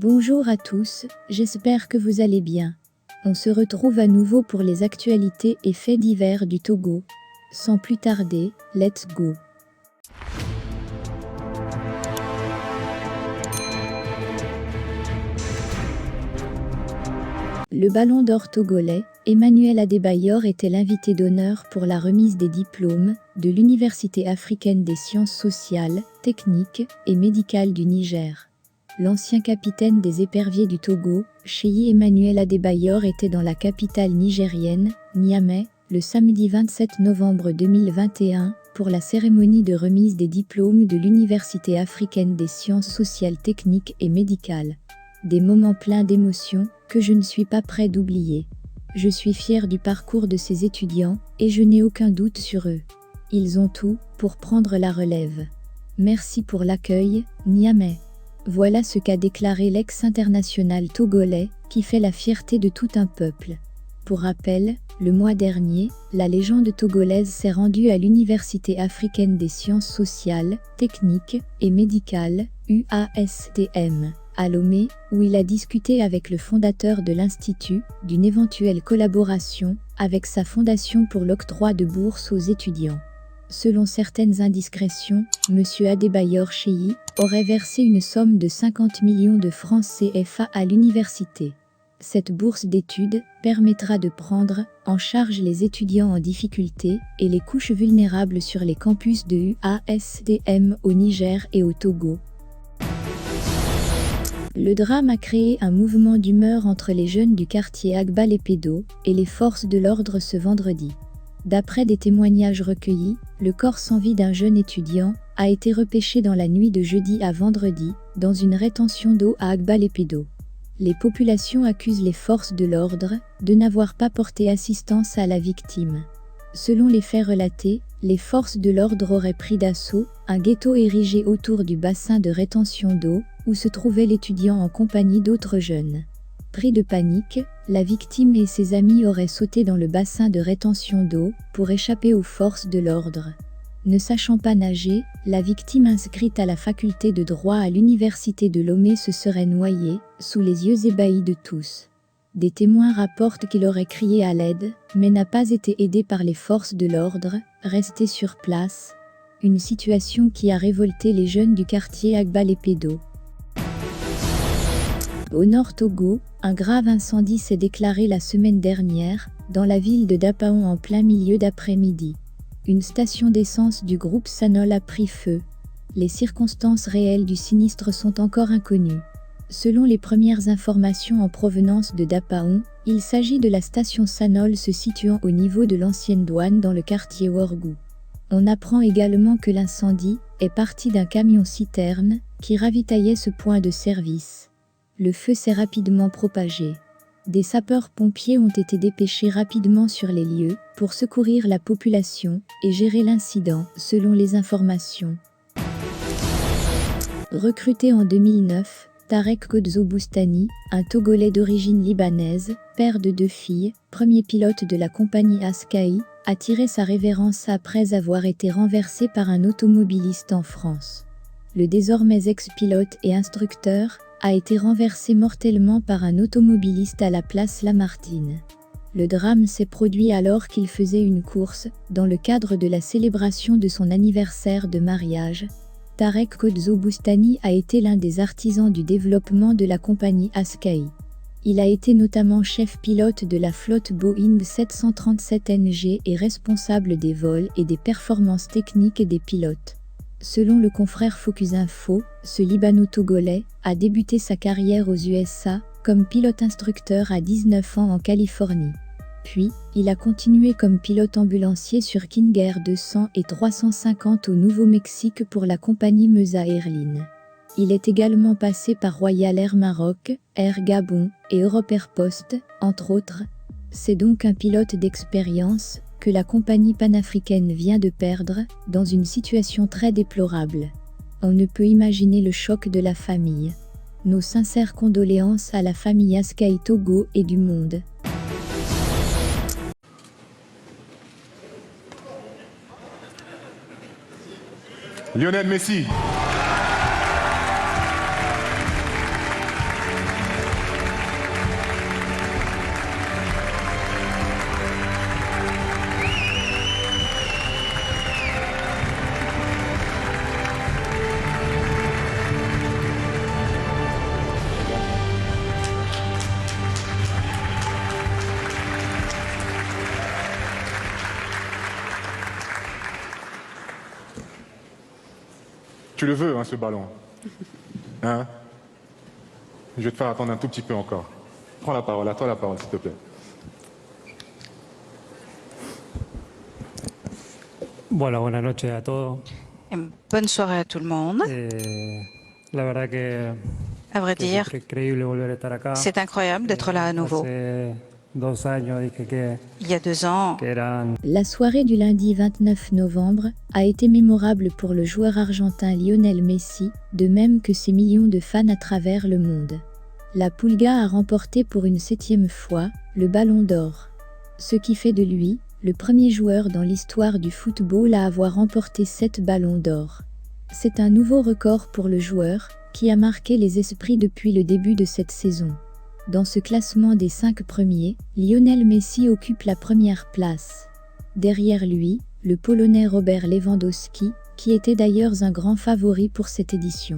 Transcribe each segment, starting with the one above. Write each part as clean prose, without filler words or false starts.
Bonjour à tous, j'espère que vous allez bien. On se retrouve à nouveau pour les actualités et faits divers du Togo. Sans plus tarder, let's go. Le Ballon d'Or togolais, Emmanuel Adebayor était l'invité d'honneur pour la remise des diplômes de l'Université africaine des sciences sociales, techniques et médicales du Niger. L'ancien capitaine des éperviers du Togo, Cheyi Emmanuel Adebayor, était dans la capitale nigérienne, Niamey, le samedi 27 novembre 2021, pour la cérémonie de remise des diplômes de l'Université africaine des sciences sociales, techniques et médicales. Des moments pleins d'émotions que je ne suis pas prêt d'oublier. Je suis fier du parcours de ces étudiants et je n'ai aucun doute sur eux. Ils ont tout pour prendre la relève. Merci pour l'accueil, Niamey. Voilà ce qu'a déclaré l'ex-international togolais, qui fait la fierté de tout un peuple. Pour rappel, le mois dernier, la légende togolaise s'est rendue à l'Université africaine des sciences sociales, techniques et médicales, UASTM, à Lomé, où il a discuté avec le fondateur de l'Institut d'une éventuelle collaboration avec sa fondation pour l'octroi de bourses aux étudiants. Selon certaines indiscrétions, M. Adebayor Cheyi aurait versé une somme de 50 millions de francs CFA à l'université. Cette bourse d'études permettra de prendre en charge les étudiants en difficulté et les couches vulnérables sur les campus de UASTM au Niger et au Togo. Le drame a créé un mouvement d'humeur entre les jeunes du quartier Agba-les-Pédos et les forces de l'ordre ce vendredi. D'après des témoignages recueillis, le corps sans vie d'un jeune étudiant a été repêché dans la nuit de jeudi à vendredi, dans une rétention d'eau à Agba-les-Pédos. Les populations accusent les forces de l'ordre de n'avoir pas porté assistance à la victime. Selon les faits relatés, les forces de l'ordre auraient pris d'assaut un ghetto érigé autour du bassin de rétention d'eau, où se trouvait l'étudiant en compagnie d'autres jeunes. Pris de panique, la victime et ses amis auraient sauté dans le bassin de rétention d'eau pour échapper aux forces de l'ordre. Ne sachant pas nager, la victime inscrite à la faculté de droit à l'université de Lomé se serait noyée, sous les yeux ébahis de tous. Des témoins rapportent qu'il aurait crié à l'aide, mais n'a pas été aidé par les forces de l'ordre, restés sur place. Une situation qui a révolté les jeunes du quartier Agba-les-Pédos. Au nord Togo, un grave incendie s'est déclaré la semaine dernière, dans la ville de Dapaon en plein milieu d'après-midi. Une station d'essence du groupe Sanol a pris feu. Les circonstances réelles du sinistre sont encore inconnues. Selon les premières informations en provenance de Dapaon, il s'agit de la station Sanol se situant au niveau de l'ancienne douane dans le quartier Worgou. On apprend également que l'incendie est parti d'un camion-citerne qui ravitaillait ce point de service. Le feu s'est rapidement propagé. Des sapeurs-pompiers ont été dépêchés rapidement sur les lieux pour secourir la population et gérer l'incident, selon les informations. Recruté en 2009, Tarek Kodzo Boustani, un Togolais d'origine libanaise, père de 2 filles, premier pilote de la compagnie Askai, a tiré sa révérence après avoir été renversé par un automobiliste en France. Le désormais ex-pilote et instructeur a été renversé mortellement par un automobiliste à la place Lamartine. Le drame s'est produit alors qu'il faisait une course, dans le cadre de la célébration de son anniversaire de mariage. Tarek Kodzo Boustani a été l'un des artisans du développement de la compagnie Askai. Il a été notamment chef pilote de la flotte Boeing 737 NG et responsable des vols et des performances techniques des pilotes. Selon le confrère Focus Info, ce Libano-Togolais a débuté sa carrière aux USA comme pilote-instructeur à 19 ans en Californie. Puis, il a continué comme pilote ambulancier sur King Air 200 et 350 au Nouveau-Mexique pour la compagnie Mesa Airlines. Il est également passé par Royal Air Maroc, Air Gabon et Europe Air Post, entre autres. C'est donc un pilote d'expérience que la compagnie panafricaine vient de perdre, dans une situation très déplorable. On ne peut imaginer le choc de la famille. Nos sincères condoléances à la famille Askai Togo et du monde. Lionel Messi. Tu le veux, hein, ce ballon. Hein? Je vais te faire attendre un tout petit peu encore. Prends la parole, à toi la parole, s'il te plaît. Bueno, buenas noches a todos. Bonne soirée à tout le monde. La verdad que À vrai es dire, increíble volver a estar acá. c'est incroyable d'être là à nouveau. Hace 2 años dije Il y a 2 ans, que eran La soirée du lundi 29 novembre a été mémorable pour le joueur argentin Lionel Messi, de même que ses millions de fans à travers le monde. La Pulga a remporté pour une 7e fois le Ballon d'Or, ce qui fait de lui le premier joueur dans l'histoire du football à avoir remporté 7 ballons d'or. C'est un nouveau record pour le joueur, qui a marqué les esprits depuis le début de cette saison. Dans ce classement des 5 premiers, Lionel Messi occupe la première place. Derrière lui, le Polonais Robert Lewandowski, qui était d'ailleurs un grand favori pour cette édition.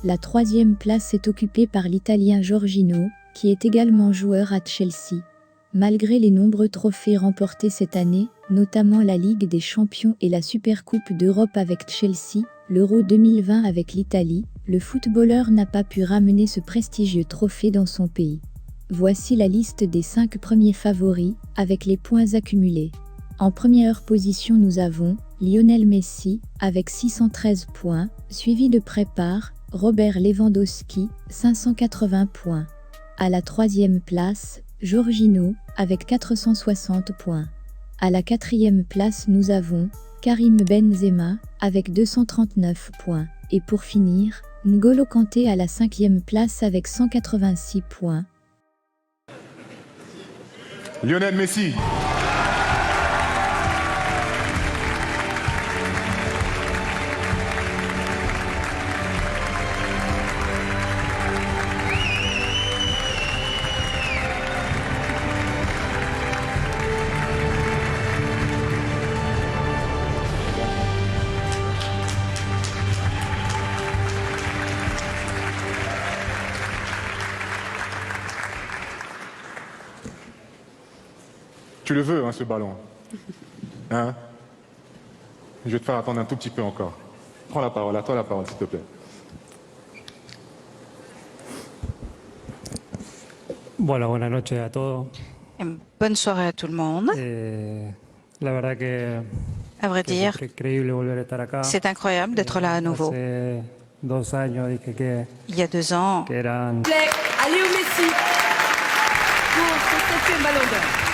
La 3e place est occupée par l'Italien Jorginho, qui est également joueur à Chelsea. Malgré les nombreux trophées remportés cette année, notamment la Ligue des Champions et la Supercoupe d'Europe avec Chelsea, l'Euro 2020 avec l'Italie, le footballeur n'a pas pu ramener ce prestigieux trophée dans son pays. Voici la liste des 5 premiers favoris, avec les points accumulés. En première position nous avons Lionel Messi, avec 613 points, suivi de près par Robert Lewandowski, 580 points. À la 3e place, Jorginho, avec 460 points. À la 4e place nous avons Karim Benzema, avec 239 points. Et pour finir, N'Golo Kanté à la 5e place avec 186 points. Lionel Messi. Tu le veux, hein, ce ballon. Hein? Je vais te faire attendre un tout petit peu encore. Prends la parole, à toi la parole, s'il te plaît. Bueno, buenas noches a todos. bonne soirée à tout le monde. La verdad que À vrai dire, es increíble volver a estar acá. c'est incroyable d'être là à nouveau. Hace 2 años dije Il y a 2 ans, que eran À Léo Messi pour ce 7e ballon d'or.